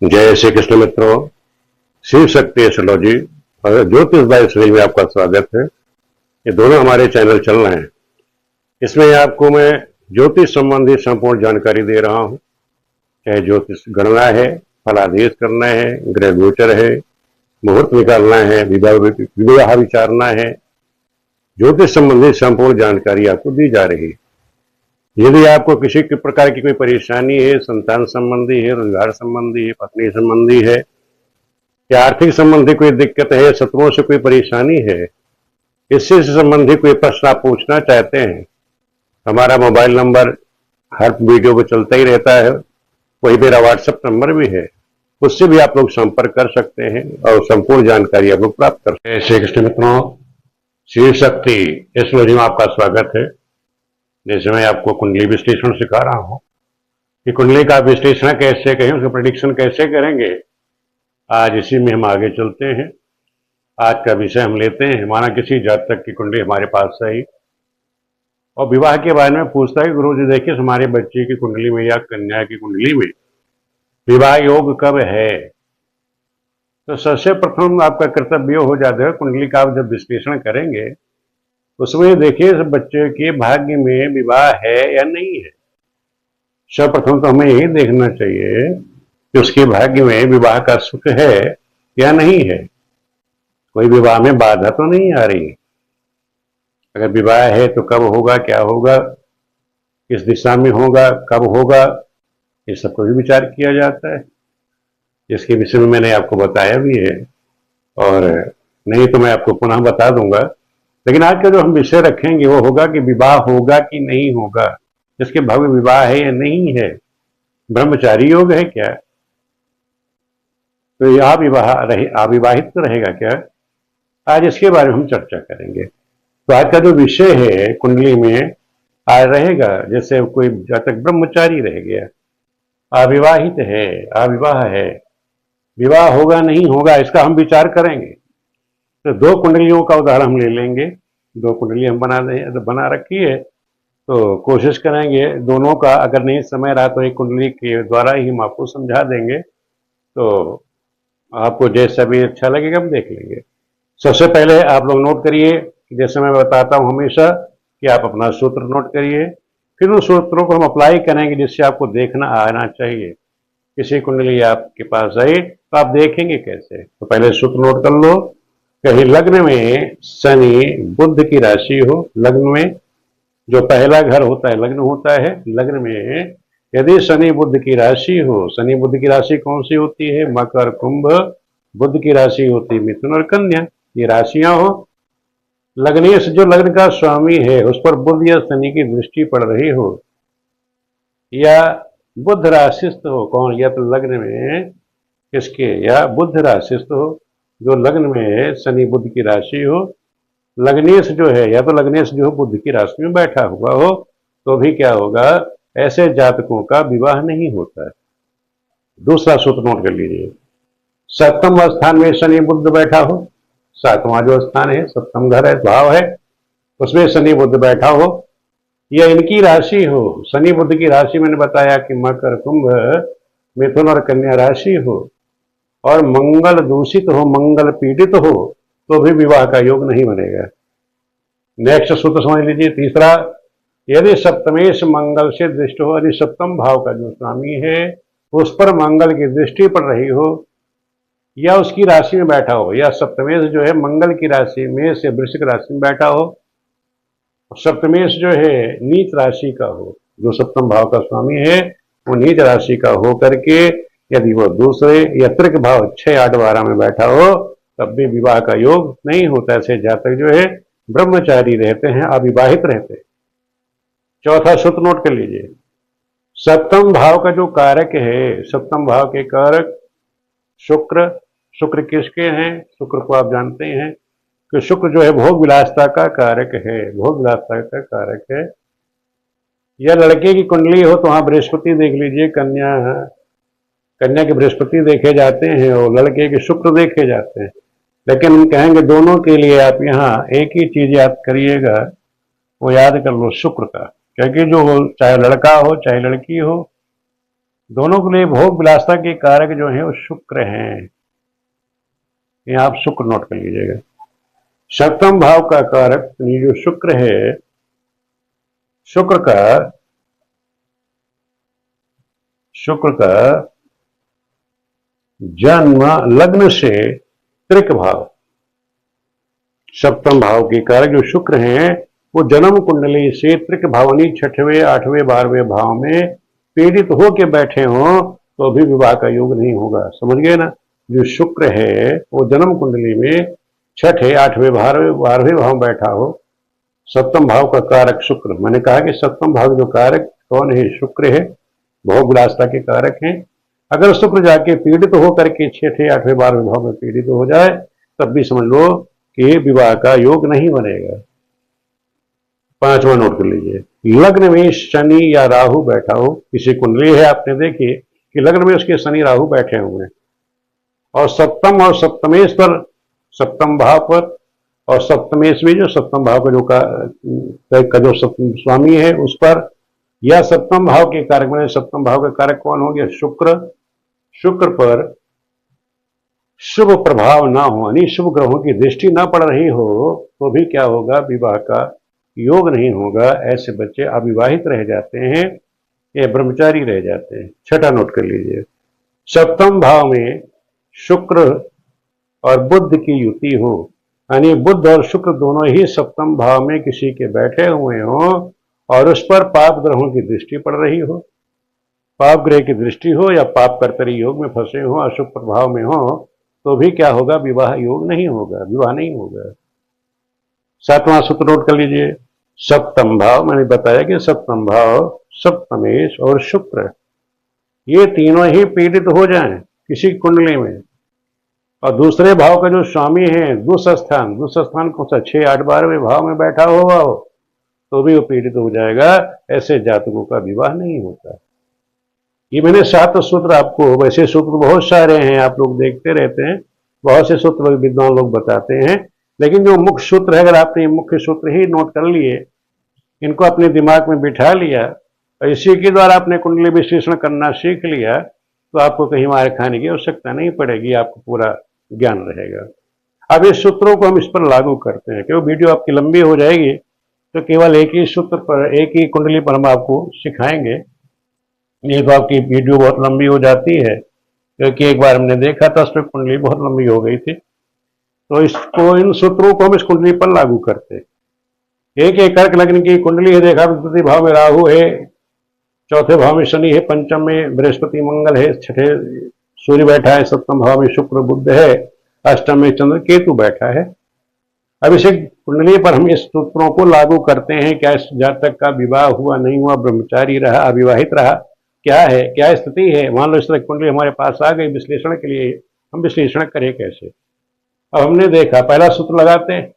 जय श्री कृष्ण मित्रों। शिव शक्ति एस्ट्रोलॉजी और ज्योतिष बाय श्री में आपका स्वागत है। ये दोनों हमारे चैनल चल रहे हैं। इसमें आपको मैं ज्योतिष संबंधी संपूर्ण जानकारी दे रहा हूँ। चाहे ज्योतिष गणना है, फलादेश करना है, ग्रह गोचर है, मुहूर्त निकालना है, विवाह विचारना है, ज्योतिष संबंधी संपूर्ण जानकारी आपको दी जा रही है। यदि आपको किसी प्रकार की कोई परेशानी है, संतान संबंधी है, रोजगार संबंधी है, पत्नी संबंधी है या आर्थिक संबंधी कोई दिक्कत है, शत्रुओं से कोई परेशानी है, इससे संबंधी कोई प्रश्न आप पूछना चाहते हैं, हमारा मोबाइल नंबर हर वीडियो में चलता ही रहता है। वही मेरा व्हाट्सएप नंबर भी है, उससे भी आप लोग संपर्क कर सकते हैं और संपूर्ण जानकारी आप लोग प्राप्त कर सकते हैं। श्री कृष्ण मित्रों, शिव शक्ति एस्ट्रोलॉजी में आपका स्वागत है। जैसे मैं आपको कुंडली विश्लेषण सिखा रहा हूं कि कुंडली का विश्लेषण कैसे करें, उसका प्रेडिक्शन कैसे करेंगे, आज इसी में हम आगे चलते हैं। आज का विषय हम लेते हैं, माना किसी जातक की कुंडली हमारे पास आई और विवाह के बारे में पूछता है, गुरु जी देखिए हमारे बच्चे की कुंडली में या कन्या की कुंडली में विवाह योग कब है। तो सबसे प्रथम आपका कर्तव्य हो जाता है, कुंडली का आप जब विश्लेषण करेंगे उसमें देखिए बच्चे के भाग्य में विवाह है या नहीं है। सर्वप्रथम तो हमें यही देखना चाहिए कि उसके भाग्य में विवाह का सुख है या नहीं है, कोई विवाह में बाधा तो नहीं आ रही। अगर विवाह है तो कब होगा, क्या होगा, किस दिशा में होगा, कब होगा, ये सब को भी विचार किया जाता है, जिसके विषय में मैंने आपको बताया भी है और नहीं तो मैं आपको पुनः बता दूंगा। लेकिन आज का जो हम विषय रखेंगे वो होगा कि विवाह होगा कि नहीं होगा, जिसके भाग्य में विवाह है या नहीं है, ब्रह्मचारी योग है क्या, तो यह अविवाहित तो रहेगा क्या, आज इसके बारे में हम चर्चा करेंगे। तो आज का जो विषय है कुंडली में आज रहेगा, जैसे कोई जातक ब्रह्मचारी रह गया, अविवाहित है, अविवाह है, विवाह होगा नहीं होगा, इसका हम विचार करेंगे। तो दो कुंडलियों का उदाहरण हम ले लेंगे। दो कुंडली हम बना रखी है, तो कोशिश करेंगे दोनों का, अगर नहीं समय रहा तो एक कुंडली के द्वारा ही हम आपको समझा देंगे। तो आपको जैसा भी अच्छा लगेगा हम देख लेंगे। सबसे पहले आप लोग नोट करिए, जैसे मैं बताता हूं हमेशा कि आप अपना सूत्र नोट करिए, फिर उन सूत्रों को हम अप्लाई करेंगे जिससे आपको देखना आना चाहिए। किसी कुंडली आपके पास आई तो आप देखेंगे कैसे, तो पहले सूत्र नोट कर लो। कहीं लग्न में शनि बुध की राशि हो, लग्न में जो पहला घर होता है लग्न होता है, लग्न में यदि शनि बुध की राशि हो, शनि बुध की राशि कौन सी होती है, मकर कुंभ, बुध की राशि होती है मिथुन और कन्या, ये राशियां हो। लग्नेश जो लग्न का स्वामी है उस पर बुध या शनि की दृष्टि पड़ रही हो, या बुध राशिस्थ हो, कौन, या तो लग्न में किसके, या बुध राशिस्थ हो, जो लग्न में शनि बुध की राशि हो, लग्नेश जो है या तो लग्नेश जो बुध की राशि में बैठा हुआ हो, तो भी क्या होगा, ऐसे जातकों का विवाह नहीं होता है। दूसरा सूत्र नोट कर लीजिए, सप्तम स्थान में शनि बुध बैठा हो, सातवां जो स्थान है सप्तम घर है, भाव है, उसमें शनि बुध बैठा हो, या इनकी राशि हो, शनि बुध की राशि मैंने बताया कि मकर कुंभ मिथुन और कन्या राशि हो, और मंगल दूषित हो, मंगल पीड़ित हो, तो भी विवाह का योग नहीं बनेगा। नेक्स्ट सूत्र समझ लीजिए, तीसरा, यदि सप्तमेश मंगल से दृष्टि हो, यदि सप्तम भाव का जो स्वामी है उस पर मंगल की दृष्टि पड़ रही हो, या उसकी राशि में बैठा हो, या सप्तमेश जो है मंगल की राशि में से वृश्चिक राशि में बैठा हो, सप्तमेश जो है नीच राशि का हो, जो सप्तम भाव का स्वामी है वो नीच राशि का हो करके यदि वो दूसरे या त्रिक भाव 6, 8, 12 में बैठा हो, तब भी विवाह का योग नहीं होता। ऐसे जातक जो है ब्रह्मचारी रहते हैं, अविवाहित रहते हैं। चौथा सूत्र नोट कर लीजिए, सप्तम भाव का जो कारक है, सप्तम भाव के कारक शुक्र, शुक्र किसके हैं, शुक्र को आप जानते हैं कि शुक्र जो है भोग विलासता का कारक है, भोग विलासता का कारक है। या लड़के की कुंडली हो तो वहां बृहस्पति देख लीजिए, कन्या के बृहस्पति देखे जाते हैं और लड़के के शुक्र देखे जाते हैं। लेकिन हम कहेंगे दोनों के लिए आप यहाँ एक ही चीज याद करिएगा, वो याद कर लो शुक्र का, क्योंकि जो चाहे लड़का हो चाहे लड़की हो, दोनों के लिए भोग विलासता के कारक जो है वो शुक्र हैं। ये आप शुक्र नोट कर लीजिएगा। सप्तम भाव का कारक ये जो शुक्र है, शुक्र का जन्म लग्न से त्रिक भाव, सप्तम भाव के कारक जो शुक्र हैं वो जन्म कुंडली से त्रिक भावनी 6वें 8वें 12वें भाव में पीड़ित हो के बैठे हों तो भी विवाह का योग नहीं होगा। समझ गए ना? जो शुक्र है वो जन्म कुंडली में 6ठे 8वें 12वें भाव में बैठा हो, सप्तम भाव का कारक शुक्र। मैंने कहा कि सप्तम भाव जो कारक कौन है? शुक्र है, भोग विलासता के कारक हैं। अगर शुक्र जाके पीड़ित हो करके 6ठे 8वें 12वें भाव में पीड़ित हो जाए तब भी समझ लो कि विवाह का योग नहीं बनेगा। 5वां नोट कर लीजिए। लग्न में शनि या राहु बैठा हो, किसी कुंडली है आपने देखी कि लग्न में उसके शनि राहु बैठे हुए हैं और सप्तम और सप्तमेश पर, सप्तम भाव पर और सप्तमेश में जो सप्तम भाव का जो सप्तम स्वामी है उस पर, या सप्तम भाव के कारक में, सप्तम भाव का कारक कौन हो गया? शुक्र। शुक्र पर शुभ प्रभाव ना हो, यानी शुभ ग्रहों की दृष्टि ना पड़ रही हो तो भी क्या होगा? विवाह का योग नहीं होगा। ऐसे बच्चे अविवाहित रह जाते हैं या ब्रह्मचारी रह जाते हैं। 6ठा नोट कर लीजिए। सप्तम भाव में शुक्र और बुध की युति हो, यानी बुध और शुक्र दोनों ही सप्तम भाव में किसी के बैठे हुए हों और उस पर पाप ग्रहों की दृष्टि पड़ रही हो, पाप ग्रह की दृष्टि हो या पाप कर्तरी योग में फंसे हो, अशुभ प्रभाव में हो तो भी क्या होगा? विवाह योग नहीं होगा, विवाह नहीं होगा। 7वां सूत्र नोट कर लीजिए। सप्तम भाव, मैंने बताया कि सप्तम भाव सप्तमेश और शुक्र ये तीनों ही पीड़ित हो जाएं किसी कुंडली में, और दूसरे भाव का जो स्वामी है दुष्स्थान कौन सा? 6 8 12वें भाव में बैठा हुआ हो तो भी वो पीड़ित हो जाएगा। ऐसे जातकों का विवाह नहीं होता। ये मैंने 7 सूत्र आपको, वैसे सूत्र बहुत सारे हैं, आप लोग देखते रहते हैं, बहुत से सूत्र विद्वान लोग बताते हैं, लेकिन जो मुख्य सूत्र है, अगर आपने ये मुख्य सूत्र ही नोट कर लिए, इनको अपने दिमाग में बिठा लिया और इसी के द्वारा अपने कुंडली विश्लेषण करना सीख लिया तो आपको कहीं मार खाने की आवश्यकता नहीं पड़ेगी, आपको पूरा ज्ञान रहेगा। अब इस सूत्रों को हम इस पर लागू करते हैं, क्योंकि वीडियो आपकी लंबी हो जाएगी तो केवल एक ही सूत्र पर, एक ही कुंडली पर हम आपको सिखाएंगे। ये तो आपकी वीडियो बहुत लंबी हो जाती है, क्योंकि एक बार हमने देखा था उसमें कुंडली बहुत लंबी हो गई थी। तो इसको, इन सूत्रों को हम इस कुंडली पर लागू करते हैं। एक कर्क लग्न की कुंडली है, देखा तृतीय भाव में राहु है, चौथे भाव में शनि है, पंचम में बृहस्पति मंगल है, 6ठे सूर्य बैठा है, सप्तम भाव में शुक्र बुध है, अष्टम में चंद्र केतु बैठा है। अब इसे कुंडली पर हम इस सूत्रों को लागू करते हैं। क्या इस जातक का विवाह हुआ, नहीं हुआ, ब्रह्मचारी रहा, अविवाहित रहा, क्या है, क्या स्थिति है? मान लो इस तरह कुंडली हमारे पास आ गई विश्लेषण के लिए, हम विश्लेषण करें कैसे? अब हमने देखा, पहला सूत्र लगाते हैं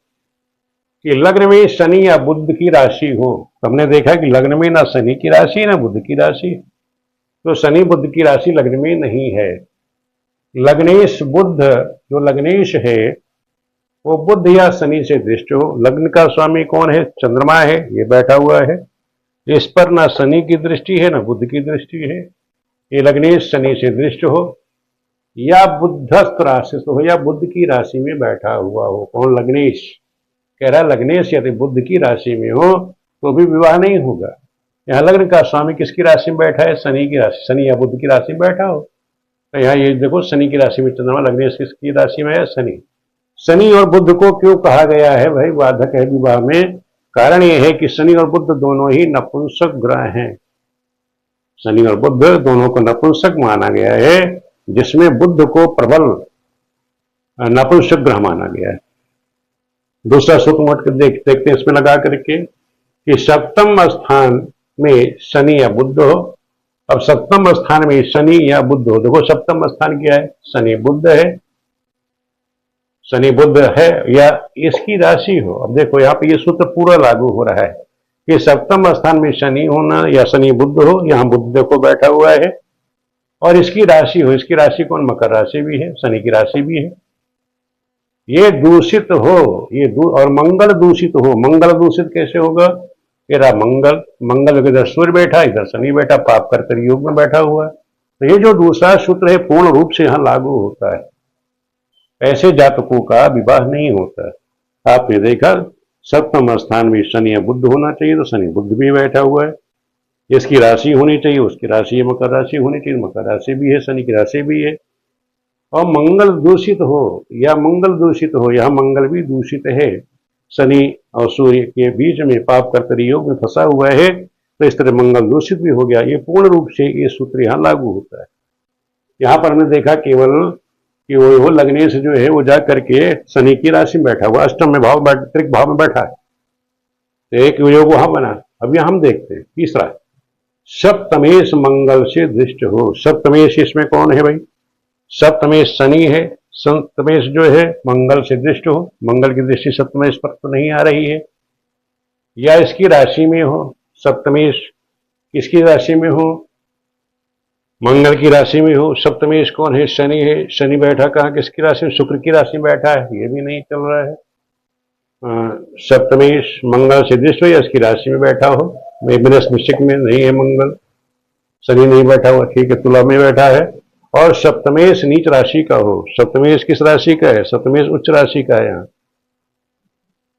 कि लग्न में शनि या बुध की राशि हो। हमने देखा कि लग्न में ना शनि की राशि ना बुध की राशि, तो शनि बुध की राशि लग्न में नहीं है। लग्नेश बुध, जो लग्नेश है वो बुध या शनि से दृष्ट हो। लग्न का स्वामी कौन है? चंद्रमा है, ये बैठा हुआ है, इस पर ना शनि की दृष्टि है ना बुध की दृष्टि है। ये लग्नेश शनि से दृष्ट हो या बुद्धस्थ राशि हो या बुध की राशि में बैठा हुआ हो। कौन? लग्नेश। कह रहा लग्नेश यदि बुध की राशि में हो तो भी विवाह नहीं होगा। यहाँ लग्न का स्वामी किसकी राशि में बैठा है? शनि की राशि, शनि या बुध की राशि में बैठा हो। तो यहाँ ये देखो, शनि की राशि में चंद्रमा, लग्नेश किसकी राशि में है? शनि। शनि और बुध को क्यों कहा गया है भाई बाधक है विवाह में? कारण यह है कि शनि और बुध दोनों ही नपुंसक ग्रह हैं। शनि और बुध दोनों को नपुंसक माना गया है, जिसमें बुध को प्रबल नपुंसक ग्रह माना गया है। दूसरा सूत्र नोट कर देखते हैं इसमें लगा करके कि सप्तम स्थान में शनि या बुध हो। अब सप्तम स्थान में शनि या बुध हो, देखो सप्तम स्थान क्या है? शनि बुध है, शनि बुध है या इसकी राशि हो। अब देखो यहाँ पे ये सूत्र पूरा लागू हो रहा है कि सप्तम स्थान में शनि होना या शनि बुध हो, यहाँ बुध देखो बैठा हुआ है, और इसकी राशि हो। इसकी राशि कौन? मकर राशि भी है, शनि की राशि भी है। ये दूषित हो, और मंगल दूषित हो। मंगल दूषित कैसे होगा? ये रहा मंगल, मंगल इधर सूर्य बैठा, इधर शनि बैठा, पाप कर्तरी योग में बैठा हुआ। तो ये जो दूसरा सूत्र है पूर्ण रूप से यहाँ लागू होता है। ऐसे जातकों का विवाह नहीं होता। आपने देखा सप्तम स्थान में शनि या बुध होना चाहिए, तो शनि बुध भी बैठा हुआ है। इसकी राशि होनी चाहिए, उसकी राशि मकर राशि होनी चाहिए, मकर राशि भी है, शनि की राशि भी है। और मंगल दूषित हो या मंगल दूषित हो, यह मंगल भी दूषित है, शनि और सूर्य के बीच में पाप कर्तरी योग में फंसा हुआ है, तो इस तरह मंगल दूषित भी हो गया। ये पूर्ण रूप से ये सूत्र यहाँ लागू होता है। यहाँ पर हमने देखा केवल कि वो लग्नेश जो है वो जा करके शनि की राशि में बैठा हुआ, अष्टम में भाव त्रिक भाव में बैठा है, तो एक योग वहां बना। अब यहां हम देखते हैं तीसरा, सप्तमेश मंगल से दृष्ट हो। सप्तमेश इसमें कौन है भाई? सप्तमेश शनि है। सप्तमेश जो है मंगल से दृष्ट हो, मंगल की दृष्टि सप्तमेश पर तो नहीं आ रही है, या इसकी राशि में हो। सप्तमेश किसकी राशि में हो? मंगल की राशि में हो। सप्तमेश कौन है? शनि है। शनि बैठा कहाँ? किसकी राशि में? शुक्र की राशि में बैठा है, ये भी नहीं चल रहा है। सप्तमेश मंगल से दृष्ट हो या इसकी राशि में बैठा हो। वृश्चिक में नहीं है मंगल, शनि नहीं बैठा हुआ, ठीक है, तुला में बैठा है। और सप्तमेश नीच राशि का हो। सप्तमेश किस राशि का है? सप्तमेश उच्च राशि का है यहाँ।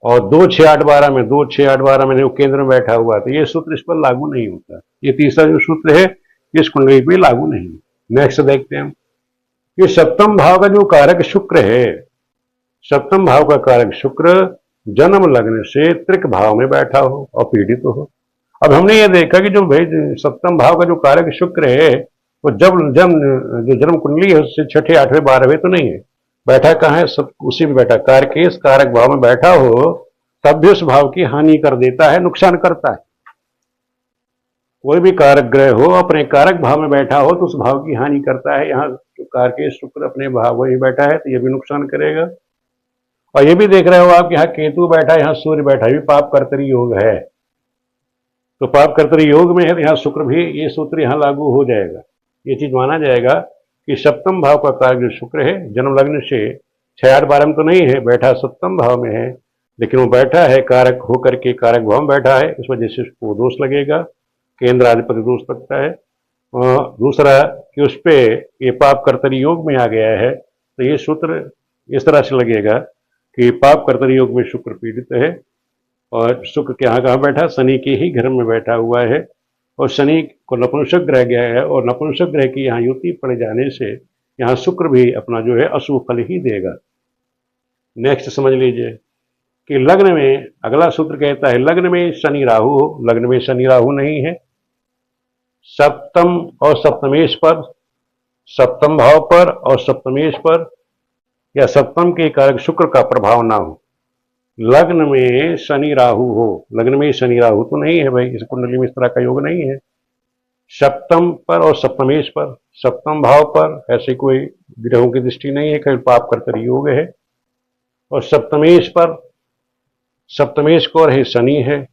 और 2 6 8 12 में 2 6 8 12 में केंद्र में बैठा हुआ, तो ये सूत्र इस पर लागू नहीं होता। ये तीसरा जो सूत्र है इस कुंडली पे लागू नहीं। नेक्स्ट देखते हैं हम, ये सप्तम भाव का जो कारक शुक्र है, सप्तम भाव का कारक शुक्र जन्म लग्न से त्रिक भाव में बैठा हो और पीड़ित हो। अब हमने ये देखा कि जो भाई सप्तम भाव का जो कारक शुक्र है वो जो जन्म कुंडली है उससे छठे 8वें 12वें तो नहीं है, बैठा कहाँ है? सब उसी में बैठा, कारकेश कारक भाव में बैठा हो तब भी उस भाव की हानि कर देता है, नुकसान करता है। कोई भी कारक ग्रह हो अपने कारक भाव में बैठा हो तो उस भाव की हानि करता है। यहाँ जो कारकेश शुक्र अपने भाव में बैठा है तो ये भी नुकसान करेगा। और ये भी देख रहे हो आप, यहाँ केतु बैठा है, यहाँ सूर्य बैठा है, भी पाप कर्तरी योग है। तो पाप कर्तरी योग में है तो यहाँ शुक्र भी, ये सूत्र यहाँ लागू हो जाएगा। ये चीज माना जाएगा कि सप्तम भाव का कारक जो शुक्र है जन्म लग्न से 6 8 12 में तो नहीं है, बैठा सप्तम भाव में है, लेकिन वो बैठा है कारक होकर के कारक भाव में बैठा है, इस वजह से उसको दोष लगेगा, केंद्र अधिपति दोष लगता है। और दूसरा कि उस पर ये पाप कर्तरी योग में आ गया है, तो ये सूत्र इस तरह से लगेगा कि पाप कर्तरी योग में शुक्र पीड़ित है। और शुक्र के यहाँ कहाँ बैठा? शनि के ही घर में बैठा हुआ है, और शनि को नपुंसक ग्रह गया है, और नपुंसक ग्रह की यहाँ युति पड़ जाने से यहाँ शुक्र भी अपना जो है अशुभ फल ही देगा। नेक्स्ट समझ लीजिए कि लग्न में अगला सूत्र कहता है लग्न में शनि राहु हो। लग्न में शनि राहु नहीं है, सप्तम और सप्तमेश पर, सप्तम भाव पर और सप्तमेश पर, या सप्तम के कारक शुक्र का प्रभाव ना हो। लग्न में शनि राहु हो, लग्न में शनि राहु तो नहीं है भाई, इस कुंडली में इस तरह का योग नहीं है। सप्तम पर और सप्तमेश पर, सप्तम भाव पर ऐसे कोई ग्रहों की दृष्टि नहीं है, केवल पाप कर्तरी योग है। और सप्तमेश पर, सप्तमेश को है शनि है,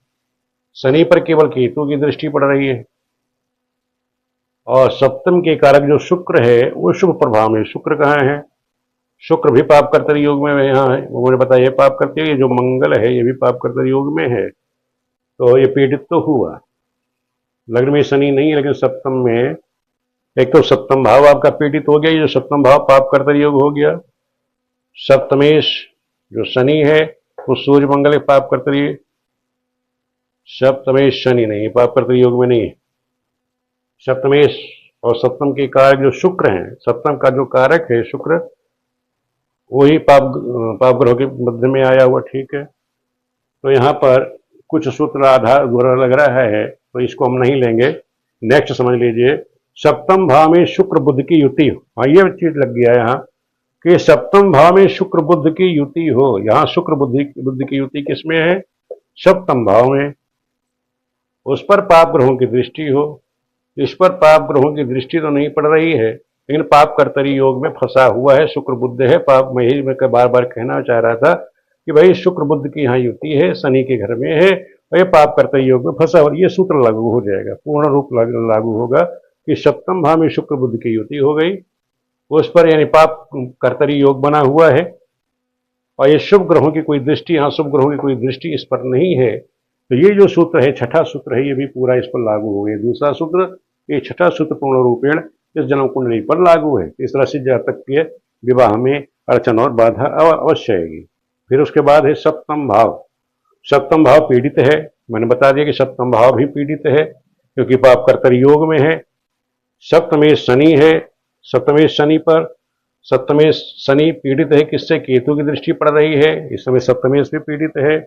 शनि पर केवल केतु की दृष्टि पड़ रही है। और सप्तम के कारक जो शुक्र है वो शुभ प्रभाव में, शुक्र कहाँ है? शुक्र भी पाप कर्तरी योग में यहाँ है, वो मुझे बताया पाप करते हैं। ये जो मंगल है ये भी पाप कर्तरी योग में है, तो ये पीड़ित तो हुआ। लग्न में शनि नहीं है लेकिन सप्तम में, एक तो सप्तम भाव आपका पीड़ित हो गया, ये जो सप्तम भाव पाप कर्तरी योग हो गया। सप्तमेश जो शनि है वो सूर्य मंगल पाप कर्तरी, सप्तमेश शनि नहीं, पाप कर्तरी योग में नहीं है। सप्तमेश और सप्तम के कारक जो शुक्र हैं, सप्तम का जो कारक है शुक्र, वही पाप ग्रह के मध्य में आया हुआ, ठीक है। तो यहाँ पर कुछ सूत्र आधार द्वारा लग रहा है, तो इसको हम नहीं लेंगे। नेक्स्ट समझ लीजिए, सप्तम भाव में शुक्र बुध की युति हो। हाँ, ये चीज लग गया यहाँ कि सप्तम भाव में शुक्र बुध की युति हो। यहाँ शुक्र बुध की युति किसमें है? सप्तम भाव में। उस पर पाप ग्रहों की दृष्टि हो, इस पर पाप ग्रहों की दृष्टि तो नहीं पड़ रही है, लेकिन पाप कर्तरी योग में फंसा हुआ है, शुक्र बुध है। पाप में ही मैं बार बार कहना चाह रहा था कि भाई शुक्र बुध की यहाँ युति है, शनि के घर में है, और ये पाप कर्तरी योग में फंसा हुआ। ये सूत्र लागू हो जाएगा, पूर्ण रूप लागू होगा कि सप्तम भाव में शुक्र बुध की युति हो गई, उस पर यानी पाप कर्तरी योग बना हुआ है, और ये शुभ ग्रहों की कोई दृष्टि, यहाँ शुभ ग्रहों की कोई दृष्टि इस पर नहीं है। तो ये जो सूत्र है, छठा सूत्र है, ये भी पूरा इस पर लागू हो गया। दूसरा सूत्र, ये छठा सूत्र पूर्ण रूपेण इस जन्म कुंडली पर लागू है। इस राशि जातक के विवाह में अड़चन और बाधा अवश्य आएगी। फिर उसके बाद है सप्तम भाव। सप्तम भाव पीड़ित है। मैंने बता दिया कि सप्तम भाव भी पीड़ित है क्योंकि पाप कर्तरी योग में है। सप्तमेश शनि है। सप्तमेश शनि पर सप्तमेश शनि पीड़ित है किससे? केतु की दृष्टि पड़ रही है। इस समय सप्तमेश भी पीड़ित है।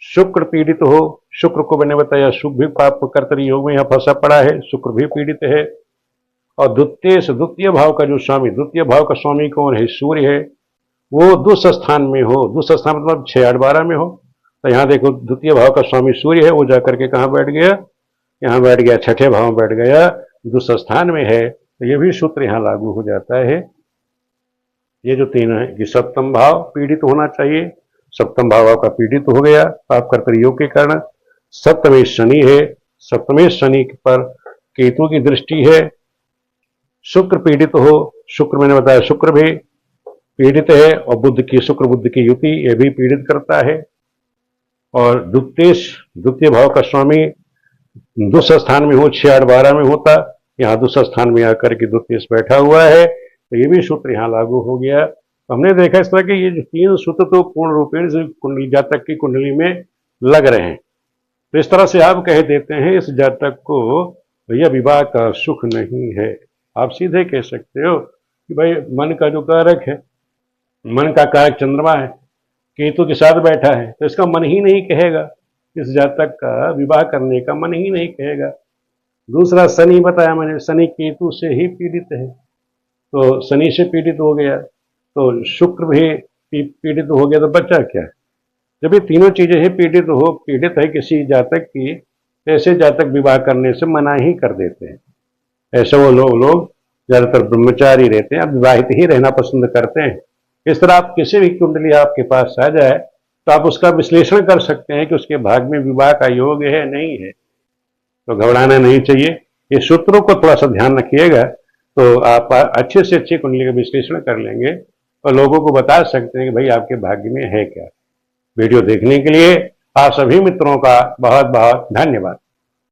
शुक्र पीड़ित हो, शुक्र को मैंने बताया शुक्र भी पाप कर्तरी योग में यहाँ फंसा पड़ा है, शुक्र भी पीड़ित है। और द्वितीय भाव का जो स्वामी, द्वितीय भाव का स्वामी कौन है? सूर्य है। वो दुष्ट स्थान में हो, दुष्ट स्थान मतलब 6, 8, 12 में हो। तो यहाँ देखो द्वितीय भाव का स्वामी सूर्य है, वो जाकर के कहाँ बैठ गया? यहाँ बैठ गया, छठे भाव में बैठ गया, दुष्ट स्थान में है। तो ये भी सूत्र यहाँ लागू हो जाता है। ये जो तीन है कि सप्तम भाव पीड़ित होना चाहिए, सप्तम भाव आपका पीड़ित हो गया पाप कर्तरी योग के कारण। सप्तमेश शनि है, सप्तमेश शनि पर केतु की दृष्टि है। शुक्र पीड़ित हो, शुक्र मैंने बताया शुक्र भी पीड़ित है। और शुक्र बुद्ध की युति ये भी पीड़ित करता है। और द्वितीय भाव का स्वामी दुष्ट स्थान में हो, 6, 8, 12 में होता, यहाँ दुष्ट स्थान में आकर के द्वितीय बैठा हुआ है। तो ये भी सूत्र यहाँ लागू हो गया। तो हमने देखा इस तरह के ये जो तीन सूत्र तो पूर्ण रूपेण से कुंडली जातक की कुंडली में लग रहे हैं। तो इस तरह से आप कह देते हैं इस जातक को भैया विवाह का सुख नहीं है। आप सीधे कह सकते हो कि भाई मन का जो कारक है, मन का कारक चंद्रमा है, केतु के साथ बैठा है, तो इसका मन ही नहीं कहेगा, इस जातक का विवाह करने का मन ही नहीं कहेगा। दूसरा शनि बताया मैंने, शनि केतु से ही पीड़ित है, तो शनि से पीड़ित हो गया, तो शुक्र भी पीड़ित हो गया, तो बचा क्या? जब ये तीनों चीजें ही पीड़ित है किसी जातक की, ऐसे जातक विवाह करने से मना ही कर देते हैं। ऐसे वो लोग ज्यादातर ब्रह्मचारी रहते हैं, विवाहित ही रहना पसंद करते हैं। इस तरह आप किसी भी कुंडली आपके पास आ जाए तो आप उसका विश्लेषण कर सकते हैं कि उसके भाग में विवाह का योग है नहीं है। तो घबराना नहीं चाहिए, ये सूत्रों को थोड़ा सा ध्यान रखिएगा तो आप अच्छे से अच्छी कुंडली का विश्लेषण कर लेंगे और लोगों को बता सकते हैं कि भाई आपके भाग्य में है क्या। वीडियो देखने के लिए आप सभी मित्रों का बहुत बहुत धन्यवाद।